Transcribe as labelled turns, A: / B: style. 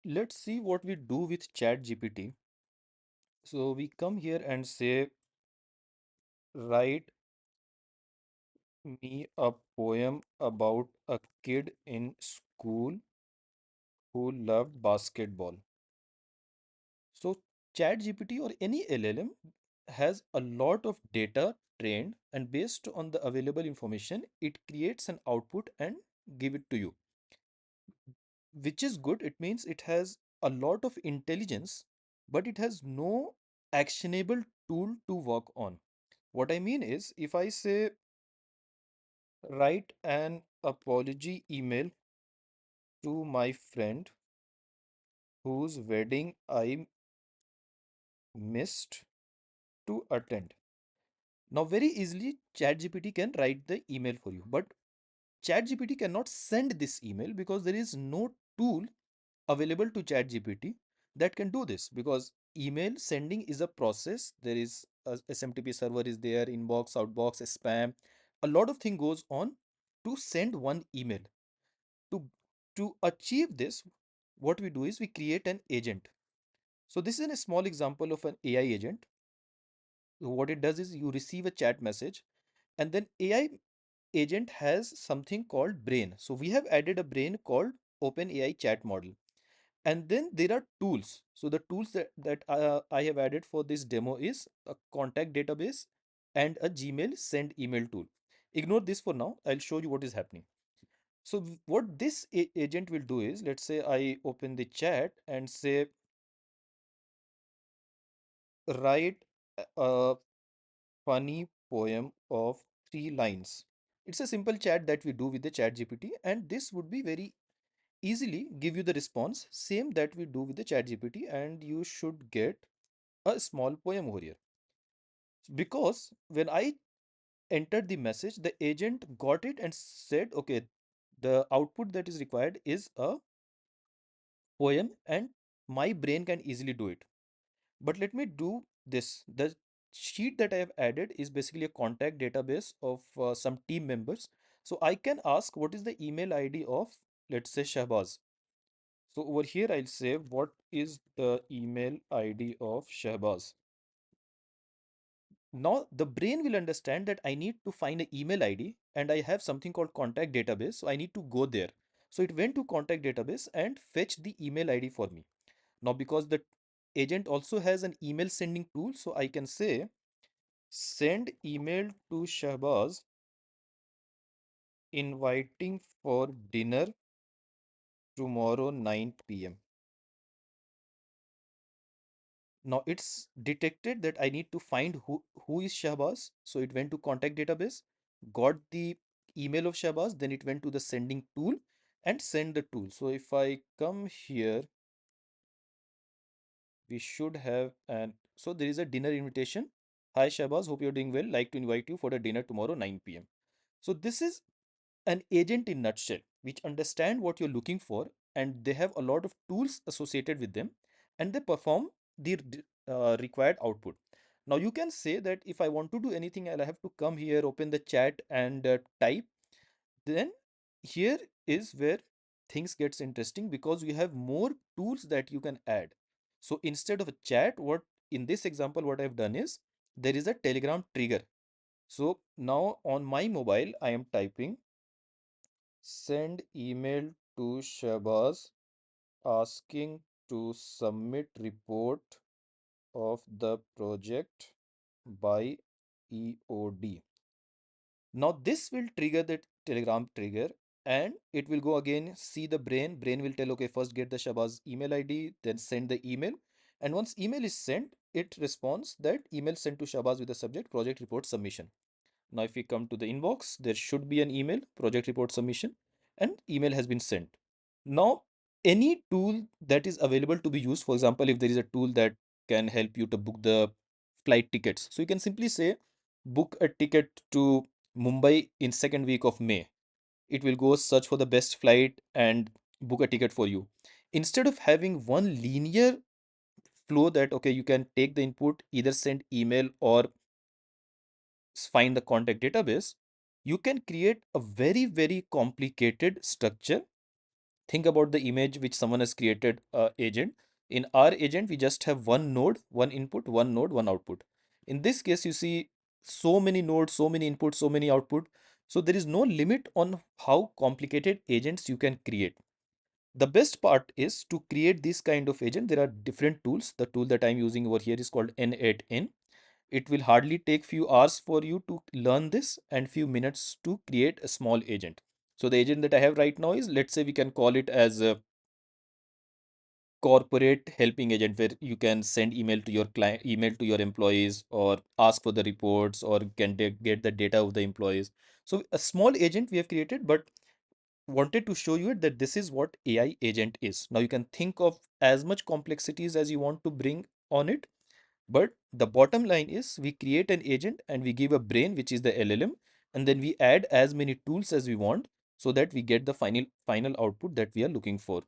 A: let's see what we do with ChatGPT. So we come here and say, write me a poem about a kid in school who loved basketball. So ChatGPT or any LLM has a lot of data trained, and based on the available information, it creates an output and give it to you, which is good. It means it has a lot of intelligence, but it has no actionable tool to work on. What I mean is, if I say write an apology email to my friend whose wedding I missed to attend. Now, very easily, ChatGPT can write the email for you, but ChatGPT cannot send this email because there is no tool available to ChatGPT that can do this, because email sending is a process. There is a SMTP server is there, inbox, outbox, spam. A lot of thing goes on to send one email. To achieve this, what we do is we create an agent. So this is a small example of an AI agent. So what it does is you receive a chat message, and then AI agent has something called brain. So we have added a brain called OpenAI chat model. And then there are tools. So the tools that I have added for this demo is a contact database and a Gmail send email tool. Ignore this for now. I'll show you what is happening. So what this agent will do is, let's say I open the chat and say, write a funny poem of 3 lines. It's a simple chat that we do with the chat GPT, and this would be very easily give you the response same that we do with the chat GPT, and you should get a small poem over here. Because when I entered the message, the agent got it and said, okay, the output that is required is a poem, and my brain can easily do it. But let me do this. The sheet that I have added is basically a contact database of some team members. So I can ask what is the email ID of, let's say, Shahbaz. So over here, I'll say, what is the email ID of Shahbaz? Now the brain will understand that I need to find an email ID, and I have something called contact database. So I need to go there. So it went to contact database and fetch the email ID for me. Now, because the agent also has an email sending tool, so I can say, send email to Shahbaz inviting for dinner tomorrow 9 p.m. Now it's detected that I need to find who is Shahbaz. So it went to contact database, got the email of Shahbaz, then it went to the sending tool and send the tool. So if I come here, we should have an, so there is a dinner invitation. Hi Shahbaz, hope you're doing well. Like to invite you for the dinner tomorrow 9 p.m. So this is an agent in nutshell, which understand what you're looking for, and they have a lot of tools associated with them, and they perform the required output. Now you can say that if I want to do anything, I'll have to come here, open the chat and type. Then here is where things gets interesting, because you have more tools that you can add. So instead of a chat, what in this example what I've done is, there is a Telegram trigger. So now on my mobile I am typing, send email to Shabazz asking to submit report of the project by EOD. Now this will trigger the Telegram trigger, and it will go again, see the brain. Brain will tell, okay, first get the Shabazz email ID, then send the email. And once email is sent, it responds that email sent to Shabazz with the subject project report submission. Now, if we come to the inbox, there should be an email, project report submission, and email has been sent. Now, any tool that is available to be used, for example, if there is a tool that can help you to book the flight tickets, so you can simply say, book a ticket to Mumbai in second week of May. It will go search for the best flight and book a ticket for you. Instead of having one linear flow that, okay, you can take the input, either send email or find the contact database, you can create a very, very complicated structure. think about the image which someone has created agent. In our agent, we just have one node, one input, one node, one output. In this case, you see so many nodes, so many inputs, so many output. So there is no limit on how complicated agents you can create. The best part is to create this kind of agent. There are different tools. The tool that I'm using over here is called N8N. It will hardly take few hours for you to learn this and few minutes to create a small agent. So the agent that I have right now is, let's say we can call it as a corporate helping agent, where you can send email to your client, email to your employees, or ask for the reports, or can get the data of the employees. So a small agent we have created, but wanted to show you that this is what AI agent is. Now you can think of as much complexities as you want to bring on it, but the bottom line is we create an agent and we give a brain, which is the LLM, and then we add as many tools as we want so that we get the final output that we are looking for.